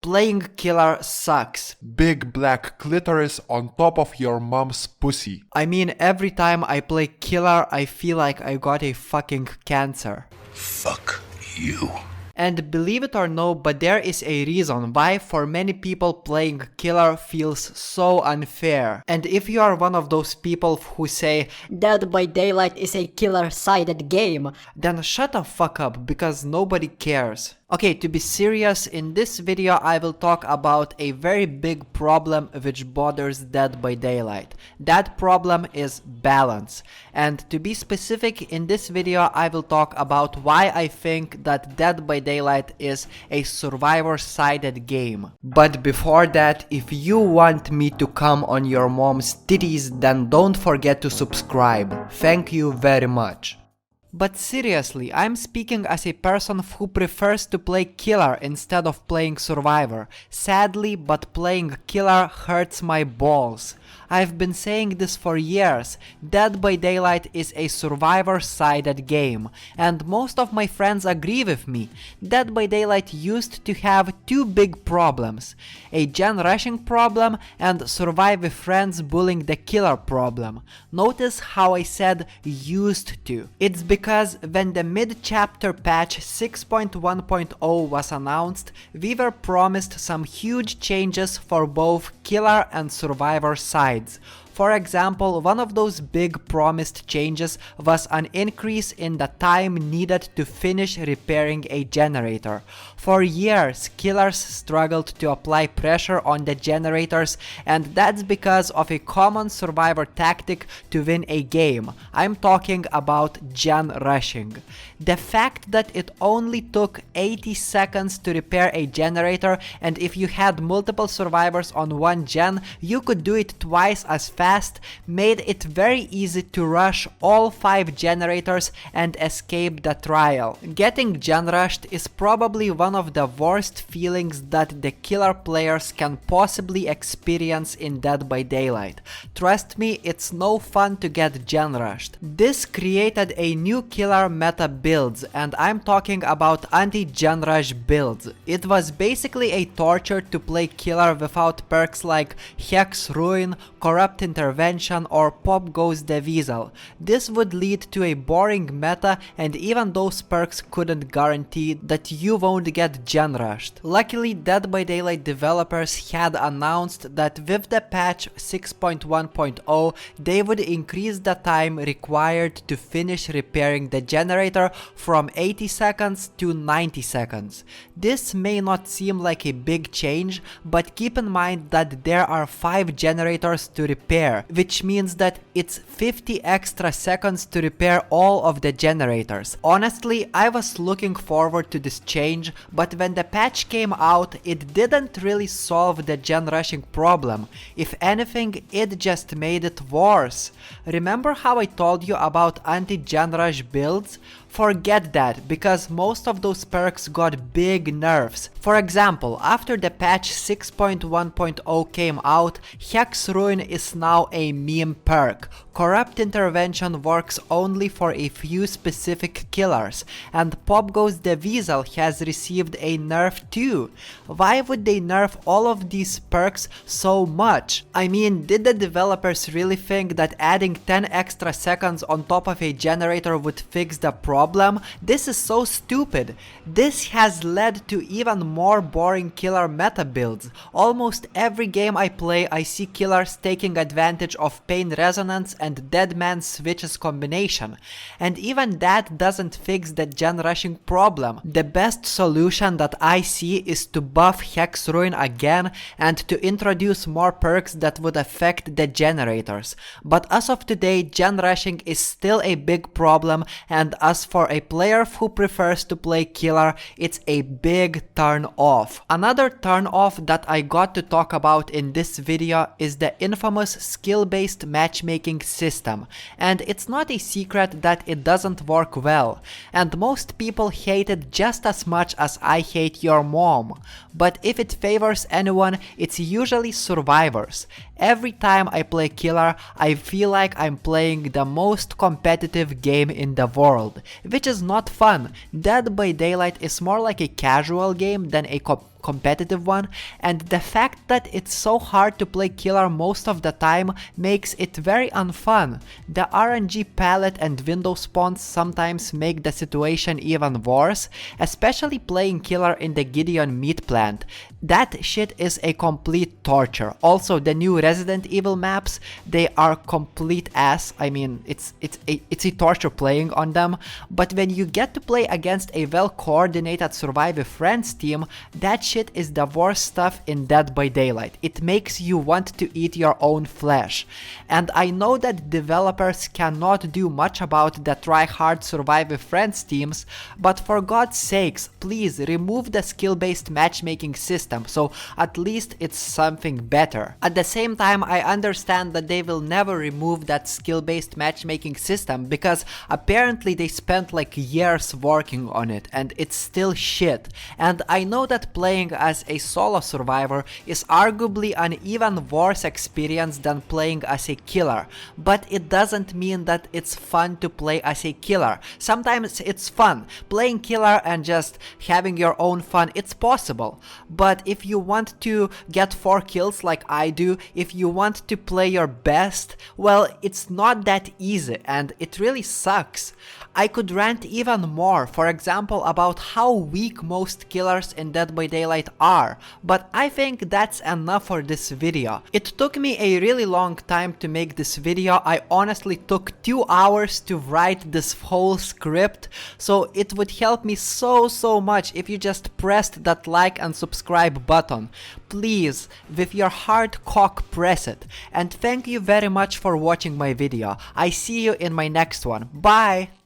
Playing killer sucks. Big black clitoris on top of your mom's pussy. I mean, every time I play killer, I feel like I got a fucking cancer. Fuck you. And believe it or no, but there is a reason why for many people playing killer feels so unfair. And if you are one of those people who say Dead by Daylight is a killer-sided game, then shut the fuck up, because nobody cares. Okay, to be serious, in this video I will talk about a very big problem which bothers Dead by Daylight. That problem is balance. And to be specific, in this video I will talk about why I think that Dead by Daylight is a survivor-sided game. But before that, if you want me to come on your mom's titties, then don't forget to subscribe. Thank you very much. But seriously, I'm speaking as a person who prefers to play killer instead of playing survivor. Sadly, but playing killer hurts my balls. I've been saying this for years. Dead by Daylight is a survivor-sided game, and most of my friends agree with me. Dead by Daylight used to have two big problems: a gen rushing problem and survive with friends bullying the killer problem. Notice how I said used to. It's because when the mid-chapter patch 6.1.0 was announced, we were promised some huge changes for both killer and survivor sides. For example, one of those big promised changes was an increase in the time needed to finish repairing a generator. For years, killers struggled to apply pressure on the generators, and that's because of a common survivor tactic to win a game. I'm talking about gen rushing. The fact that it only took 80 seconds to repair a generator, and if you had multiple survivors on one gen, you could do it twice as fast, made it very easy to rush all 5 generators and escape the trial. Getting gen rushed is probably one of the worst feelings that the killer players can possibly experience in Dead by Daylight. Trust me, it's no fun to get gen rushed. This created a new killer meta builds, and I'm talking about anti-gen rush builds. It was basically a torture to play killer without perks like Hex Ruin, Corrupt Intervention or Pop Goes the Weasel. This would lead to a boring meta, and even those perks couldn't guarantee that you won't get gen rushed. Luckily, Dead by Daylight developers had announced that with the patch 6.1.0 they would increase the time required to finish repairing the generator from 80 seconds to 90 seconds. This may not seem like a big change, but keep in mind that there are 5 generators to repair, which means that it's 50 extra seconds to repair all of the generators. Honestly, I was looking forward to this change, but when the patch came out, it didn't really solve the gen rushing problem. If anything, it just made it worse. Remember how I told you about anti-gen rush builds? Forget that, because most of those perks got big nerfs. For example, after the patch 6.1.0 came out, Hex Ruin is now a meme perk. Corrupt Intervention works only for a few specific killers, and Pop Goes the Weasel has received a nerf too. Why would they nerf all of these perks so much? I mean, did the developers really think that adding 10 extra seconds on top of a generator would fix the problem? This is so stupid. This has led to even more boring killer meta builds. Almost every game I play, I see killers taking advantage of Pain Resonance and Dead Man Switches combination, and even that doesn't fix the gen rushing problem. The best solution that I see is to buff Hex Ruin again and to introduce more perks that would affect the generators. But as of today, gen rushing is still a big problem, and as for a player who prefers to play killer, it's a big turn off. Another turn off that I got to talk about in this video is the infamous skill-based matchmaking system, and it's not a secret that it doesn't work well, and most people hate it just as much as I hate your mom. But if it favors anyone, it's usually survivors. Every time I play killer, I feel like I'm playing the most competitive game in the world, which is not fun. Dead by Daylight is more like a casual game than a competitive one, and the fact that it's so hard to play killer most of the time makes it very unfun. The RNG palette and window spawns sometimes make the situation even worse, especially playing killer in the Gideon meat plant. That shit is a complete torture. Also, the new Resident Evil maps, they are complete ass. I mean, it's a torture playing on them, but when you get to play against a well-coordinated Survive with Friends team, that shit is the worst stuff in Dead by Daylight. It makes you want to eat your own flesh. And I know that developers cannot do much about the try-hard Survive with Friends teams, but for God's sakes, please remove the skill-based matchmaking system, so at least it's something better. At the same time, I understand that they will never remove that skill-based matchmaking system because apparently they spent like years working on it and it's still shit. And I know that playing as a solo survivor is arguably an even worse experience than playing as a killer, but it doesn't mean that it's fun to play as a killer. Sometimes it's fun. Playing killer and just having your own fun, it's possible. But if you want to get 4 kills like I do, if you want to play your best, well, it's not that easy and it really sucks. I could rant even more, for example, about how weak most killers in Dead by Daylight are, but I think that's enough for this video. It took me a really long time to make this video. I honestly took 2 hours to write this whole script, so it would help me so much if you just pressed that like and subscribe button. Please, with your hard cock, press it. And thank you very much for watching my video. I see you in my next one. Bye!